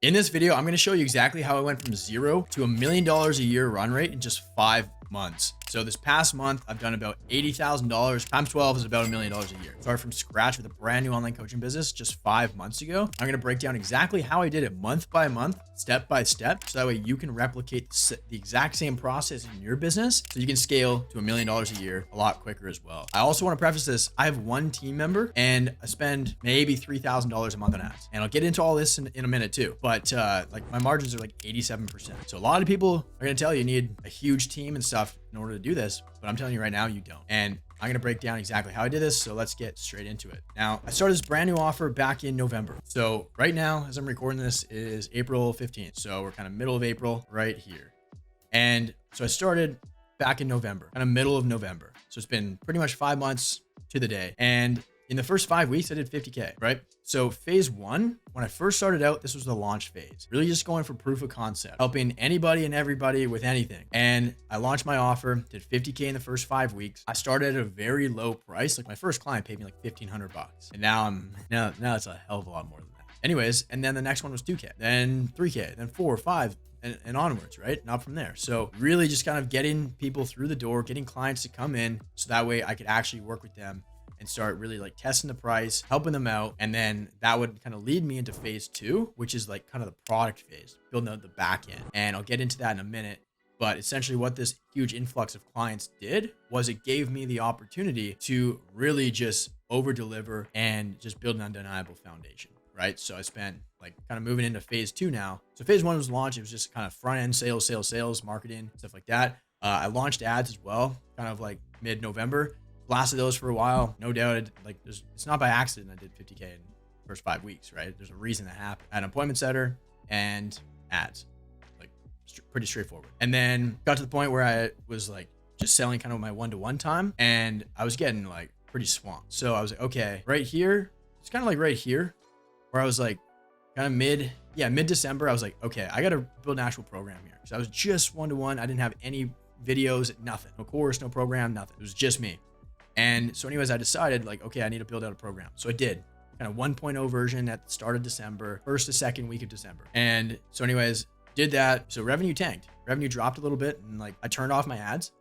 In this video, I'm going to show you exactly how I went from zero to $1 million a year run rate in just 5 months. So this past month, I've done about $80,000 times 12 is about $1 million a year. Started from scratch with a brand new online coaching business just 5 months ago. I'm going to break down exactly how I did it month by month, step by step. So that way you can replicate the exact same process in your business so you can scale to $1 million a year a lot quicker as well. I also want to preface this. I have one team member and I spend maybe $3,000 a month on ads. And I'll get into all this in a minute too. But like my margins are like 87%. So a lot of people are going to tell you need a huge team and stuff in order to do this, but I'm telling you right now, you don't. And I'm going to break down exactly how I did this. So let's get straight into it. Now, I started this brand new offer back in November. So right now, as I'm recording this, is April 15th. So we're kind of middle of April right here. And so I started back in November, kind of middle of November. So it's been pretty much 5 months to the day. And in the first 5 weeks, I did 50K, right? So phase one, when I first started out, this was the launch phase, really just going for proof of concept, helping anybody and everybody with anything. And I launched my offer, did 50K in the first 5 weeks. I started at a very low price. Like my first client paid me like $1,500 bucks. And now now it's a hell of a lot more than that. Anyways, and then the next one was 2K, then 3K, then 4, 5, and onwards, right? Not from there. So really just kind of getting people through the door, getting clients to come in so that way I could actually work with them and start really like testing the price, helping them out. And then that would kind of lead me into phase two, which is like kind of the product phase, building out the back end. And I'll get into that in a minute. But essentially what this huge influx of clients did was it gave me the opportunity to really just over deliver and just build an undeniable foundation, right? So I spent like kind of moving into phase two now. So phase one was launch. It was just kind of front end sales, marketing, stuff like that. I launched ads as well, kind of like mid-November. Blasted those for a while. No doubt, like it's not by accident I did 50K in the first 5 weeks, right? There's a reason that happened. I had an appointment setter and ads, like pretty straightforward. And then got to the point where I was like just selling kind of my one-to-one time and I was getting like pretty swamped. So I was like, okay, right here, it's kind of like right here where I was like kind of mid-December. I was like, okay, I got to build an actual program here. So I was just one-to-one. I didn't have any videos, nothing, no course, no program, nothing. It was just me. And so anyways, I decided like, okay, I need to build out a program. So I did kind of 1.0 version at the start of December, first to second week of December. And so anyways, did that. So revenue tanked, revenue dropped a little bit and like I turned off my ads,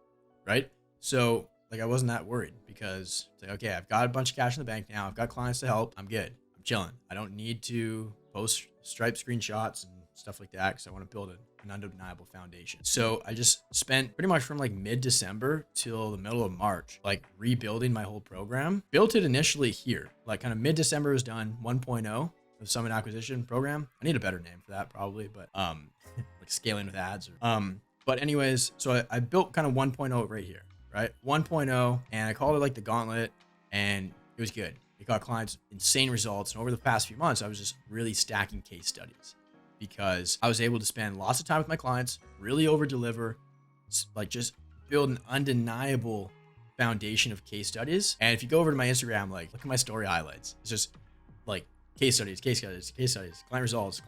right? So like I wasn't that worried because it's like, okay, I've got a bunch of cash in the bank now. I've got clients to help. I'm good. I'm chilling. I don't need to post Stripe screenshots and stuff like that because I want to build an undeniable foundation. So I just spent pretty much from like mid-December till the middle of March, like rebuilding my whole program. Built it initially here, like kind of mid-December was done, 1.0 of Summit Acquisition Program. I need a better name for that probably, but like scaling with ads. But anyways, so I built kind of 1.0 right here, right? 1.0 and I called it like the gauntlet and it was good. It got clients insane results. And over the past few months, I was just really stacking case studies because I was able to spend lots of time with my clients, really over deliver, like just build an undeniable foundation of case studies. And if you go over to my Instagram, like look at my story highlights, it's just like case studies, client results,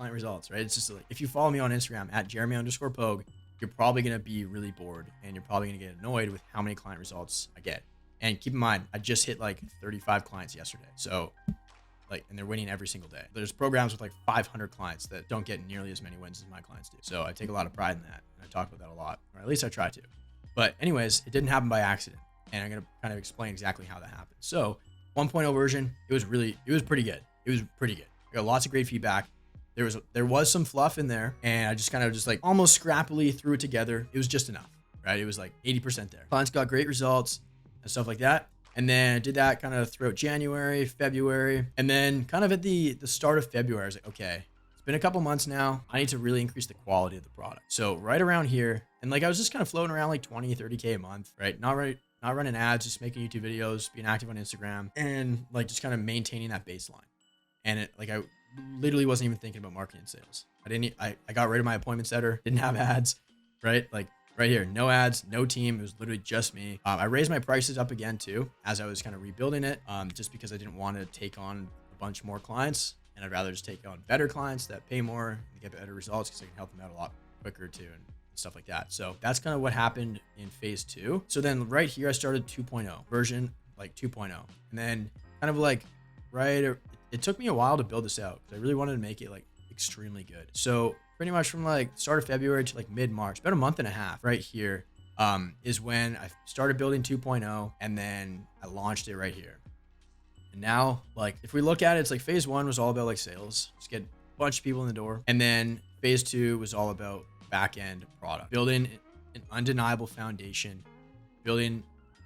right? It's just like, if you follow me on Instagram at Jeremy_Pogue, you're probably going to be really bored and you're probably going to get annoyed with how many client results I get. And keep in mind, I just hit like 35 clients yesterday. So like, and they're winning every single day. There's programs with like 500 clients that don't get nearly as many wins as my clients do. So I take a lot of pride in that. And I talk about that a lot, or at least I try to. But anyways, it didn't happen by accident. And I'm going to kind of explain exactly how that happened. So 1.0 version, it was pretty good. It was pretty good. I got lots of great feedback. There was some fluff in there and I just kind of just like almost scrappily threw it together. It was just enough, right? It was like 80% there. Clients got great results and stuff like that. And then I did that kind of throughout January, February. And then kind of at the start of February, I was like, okay, it's been a couple months now. I need to really increase the quality of the product. So right around here, and like I was just kind of floating around like 20, 30K a month, right? Not running ads, just making YouTube videos, being active on Instagram, and like just kind of maintaining that baseline. And it like I literally wasn't even thinking about marketing and sales. I got rid of my appointment setter, didn't have ads, right? Like right here, no ads, no team. It was literally just me. I raised my prices up again too, as I was kind of rebuilding it, just because I didn't want to take on a bunch more clients and I'd rather just take on better clients that pay more and get better results because I can help them out a lot quicker too and stuff like that. So that's kind of what happened in phase two. So then right here, I started 2.0 version, like 2.0. And then kind of like, right, it took me a while to build this out because I really wanted to make it like, it extremely good. So pretty much from like start of February to like mid-March, about a month and a half right here, is when I started building 2.0, and then I launched it right here. And now, like, if we look at it, it's like phase 1 was all about like sales, just get a bunch of people in the door. And then phase 2 was all about back-end product, building an undeniable foundation, building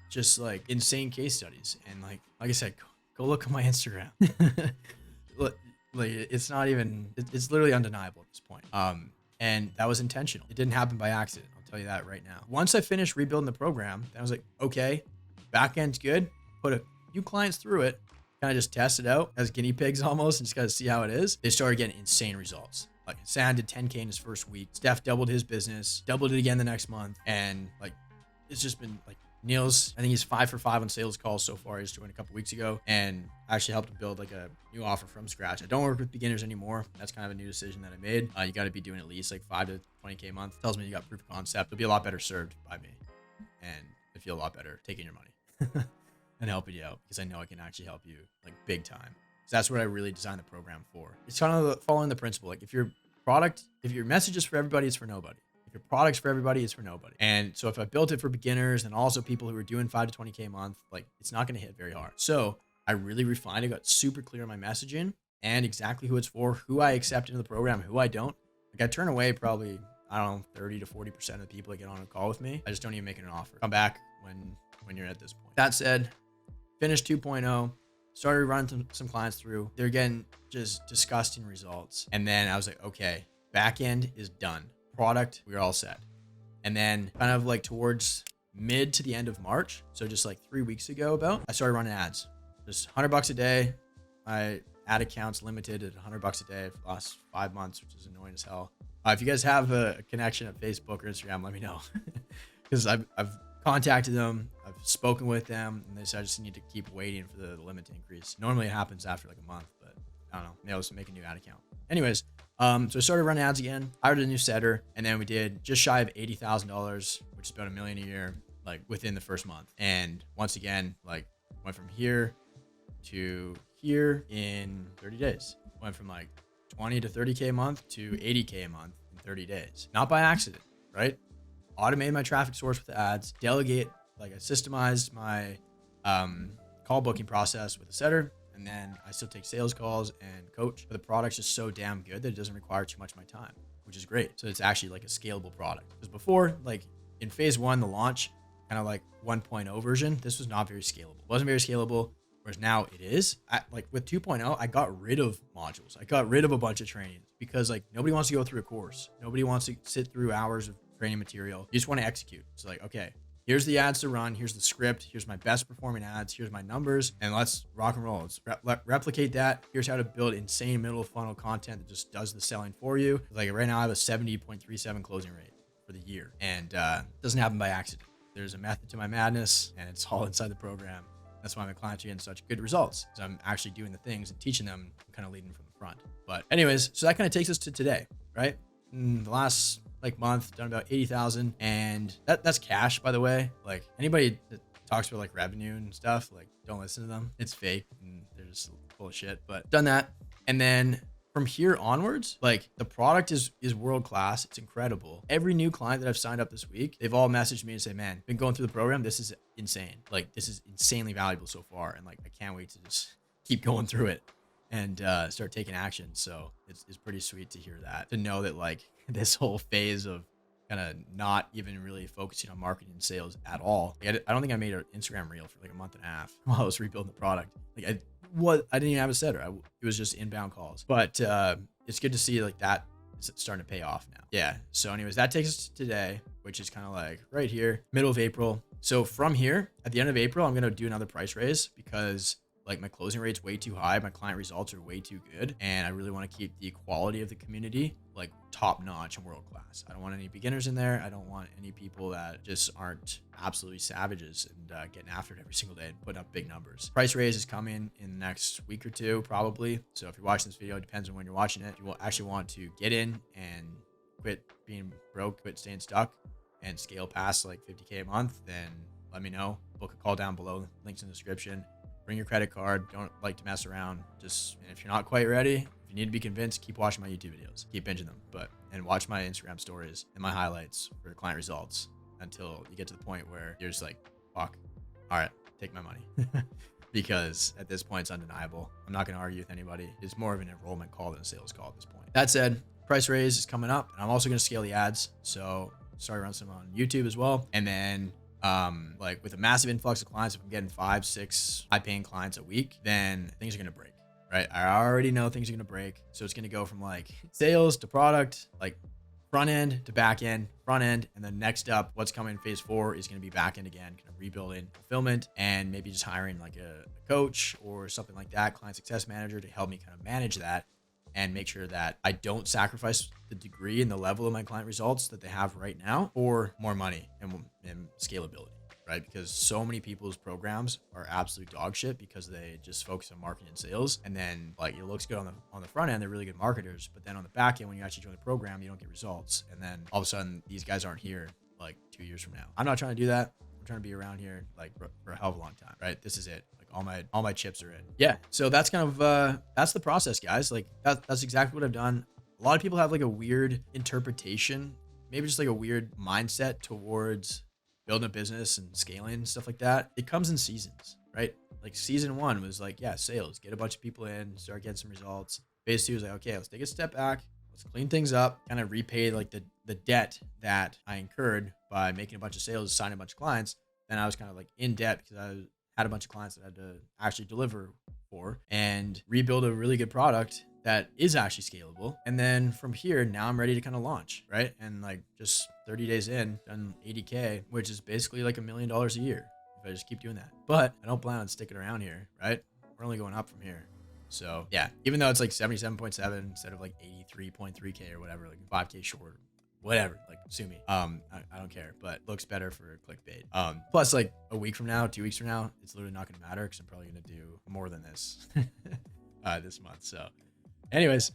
just like insane case studies. And like I said, go look at my Instagram. Like it's not even, it's literally undeniable at this point. And that was intentional. It didn't happen by accident. I'll tell you that right now. Once I finished rebuilding the program, I was like, okay, back-end's good. Put a few clients through it, kind of just test it out as guinea pigs almost, and just gotta see how it is. They started getting insane results. Like Sam did 10K in his first week. Steph doubled his business, doubled it again the next month. And like, it's just been like, Niels, I think he's 5 for 5 on sales calls so far. He's joined a couple weeks ago, and I actually helped him build like a new offer from scratch. I don't work with beginners anymore. That's kind of a new decision that I made. You got to be doing at least like 5 to 20K a month. Tells me you got proof of concept. You'll be a lot better served by me, and I feel a lot better taking your money and helping you out, because I know I can actually help you like big time. So that's what I really designed the program for. It's kind of following the principle. Like if your message is for everybody, it's for nobody. Your product's for everybody, it's for nobody. And so if I built it for beginners and also people who are doing 5 to 20K a month, like it's not going to hit very hard. So I really refined it, got super clear on my messaging and exactly who it's for, who I accept into the program, who I don't. Like I turn away probably, I don't know, 30 to 40% of the people that get on a call with me. I just don't even make it an offer. Come back when you're at this point. That said, finished 2.0, started running some clients through. They're getting just disgusting results. And then I was like, okay, back end is done. Product, we were all set. And then kind of like towards mid to the end of March, so just like 3 weeks ago I started running ads. Just $100 a day. My ad account's limited at $100 a day for the last 5 months, which is annoying as hell. If you guys have a connection at Facebook or Instagram, let me know. Because I've contacted them, I've spoken with them, and they said I just need to keep waiting for the limit to increase. Normally it happens after like a month, but I don't know. Maybe I'll just make a new ad account. Anyways, so I started running ads again, hired a new setter, and then we did just shy of $80,000, which is about $1 million a year, like within the first month. And once again, like went from here to here in 30 days. Went from like 20 to 30K a month to 80K a month in 30 days. Not by accident, right? Automated my traffic source with the ads, delegate, like I systemized my call booking process with a setter. And then I still take sales calls and coach, but the product's just so damn good that it doesn't require too much of my time, which is great. So it's actually like a scalable product. Because before, like in phase 1, the launch, kind of like 1.0 version, this was not very scalable. It wasn't very scalable, whereas now it is. Like with 2.0, I got rid of modules. I got rid of a bunch of trainings because like nobody wants to go through a course. Nobody wants to sit through hours of training material. You just want to execute. It's like, okay, here's the ads to run. Here's the script. Here's my best performing ads. Here's my numbers, and let's rock and roll. Let's replicate that. Here's how to build insane middle funnel content that just does the selling for you. Like right now I have a 70.37 closing rate for the year, and it doesn't happen by accident. There's a method to my madness, and it's all inside the program. That's why my clients are getting such good results, because I'm actually doing the things and teaching them, kind of leading from the front. But anyways, so that kind of takes us to today, right? In the last like month, done about 80,000, and that's cash, by the way. Like anybody that talks about like revenue and stuff, like don't listen to them. It's fake and they're just full of shit. But done that, and then from here onwards, like the product is world class. It's incredible. Every new client that I've signed up this week, they've all messaged me and say, "Man, been going through the program. This is insane. Like this is insanely valuable so far, and like I can't wait to just keep going through it and start taking action." So it's pretty sweet to hear that, to know that like this whole phase of kind of not even really focusing on marketing and sales at all. Like, I don't think I made an Instagram reel for like a month and a half while I was rebuilding the product. Like I didn't even have a setter. It was just inbound calls. But it's good to see like that is starting to pay off now. Yeah. So anyways, that takes us to today, which is kind of like right here, middle of April. So from here, at the end of April, I'm going to do another price raise because like my closing rate's way too high. My client results are way too good. And I really want to keep the quality of the community like top notch and world class. I don't want any beginners in there. I don't want any people that just aren't absolutely savages and getting after it every single day and putting up big numbers. Price raise is coming in the next week or two, probably. So if you're watching this video, it depends on when you're watching it. If you will actually want to get in and quit being broke, quit staying stuck, and scale past like 50K a month, then let me know. Book a call down below. Links in the description. Bring your credit card. Don't like to mess around. Just, and if you're not quite ready, if you need to be convinced, keep watching my YouTube videos, keep binging them, and watch my Instagram stories and my highlights for client results until you get to the point where you're just like, fuck, all right, take my money. Because at this point it's undeniable. I'm not going to argue with anybody. It's more of an enrollment call than a sales call at this point. That said, price raise is coming up, and I'm also going to scale the ads. So start running some on YouTube as well. And then like with a massive influx of clients, if I'm getting 5, 6 high paying clients a week, then things are going to break, right? I already know things are going to break. So it's going to go from like sales to product, like front end to back end, front end. And then next up, what's coming in phase 4 is going to be back end again, kind of rebuilding fulfillment and maybe just hiring like a coach or something like that, client success manager, to help me kind of manage that and make sure that I don't sacrifice the degree and the level of my client results that they have right now for more money and scalability, right? Because so many people's programs are absolute dog shit because they just focus on marketing and sales. And then like it looks good on the front end, they're really good marketers, but then on the back end, when you actually join the program, you don't get results. And then all of a sudden these guys aren't here like 2 years from now. I'm not trying to do that. I'm trying to be around here like for a hell of a long time, right? This is it. All my chips are in. Yeah. So that's kind of, that's the process, guys. Like that's exactly what I've done. A lot of people have like a weird interpretation, maybe just like a weird mindset towards building a business and scaling and stuff like that. It comes in seasons, right? Like season 1 was like, yeah, sales, get a bunch of people in, start getting some results. Phase 2 is like, okay, let's take a step back. Let's clean things up, kind of repay like the debt that I incurred by making a bunch of sales, signing a bunch of clients. Then I was kind of like in debt because I had a bunch of clients that I had to actually deliver for and rebuild a really good product that is actually scalable. And then from here, now I'm ready to kind of launch, right? And like just 30 days in, done 80K, which is basically like $1 million a year if I just keep doing that. But I don't plan on sticking around here, right? We're only going up from here. So yeah, even though it's like 77.7 instead of like 83.3K or whatever, like 5K short, whatever, like sue me. I don't care, but looks better for clickbait. Plus like a week from now, 2 weeks from now, it's literally not going to matter because I'm probably going to do more than this this month. So anyways,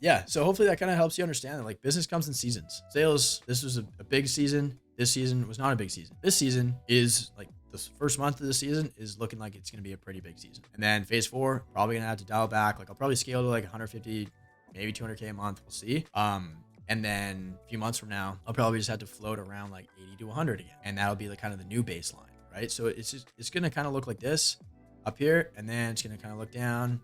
yeah, so hopefully that kind of helps you understand that like business comes in seasons. Sales, this was a big season. This season was not a big season. This season is like the first month of the season is looking like it's going to be a pretty big season. And then phase 4, probably going to have to dial back. Like I'll probably scale to like 150, maybe 200K a month. We'll see. And then a few months from now, I'll probably just have to float around like 80 to 100 again. And that'll be like kind of the new baseline, right? So it's going to kind of look like this up here. And then it's going to kind of look down,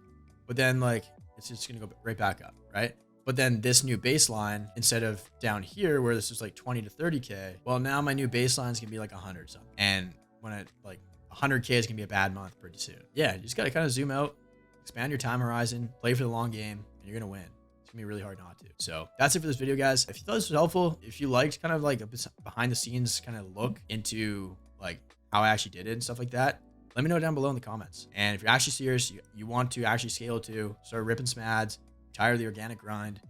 but then like, it's just going to go right back up, right? But then this new baseline, instead of down here where this is like 20 to 30K, well, now my new baseline is going to be like 100 something. And when I like 100K is going to be a bad month pretty soon. Yeah, you just got to kind of zoom out, expand your time horizon, play for the long game, and you're going to win. It's going to be really hard not to. So that's it for this video, guys. If you thought this was helpful, if you liked kind of like a behind the scenes kind of look into like how I actually did it and stuff like that, let me know down below in the comments. And if you're actually serious, you want to actually scale to start ripping some ads, tired of the organic grind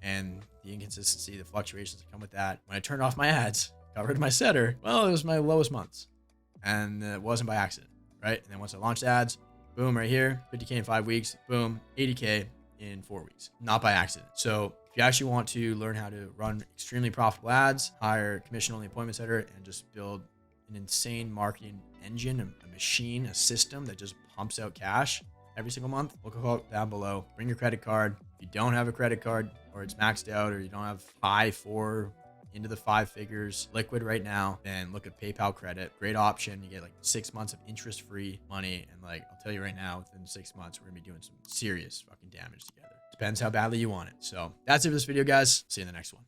and the inconsistency, the fluctuations that come with that. When I turned off my ads, got rid of my setter, well, it was my lowest months. And it wasn't by accident, right? And then once I launched ads, boom, right here, 50K in 5 weeks, boom, 80K in 4 weeks, not by accident. So if you actually want to learn how to run extremely profitable ads, hire commission-only appointment setter, and just build an insane marketing engine, a machine, a system that just pumps out cash every single month, look down below. Bring your credit card. If you don't have a credit card or it's maxed out or you don't have high 4 into the 5 figures liquid right now, then look at PayPal credit. Great option. You get like 6 months of interest-free money. And like, I'll tell you right now, within 6 months, we're gonna be doing some serious fucking damage together. Depends how badly you want it. So that's it for this video, guys. See you in the next one.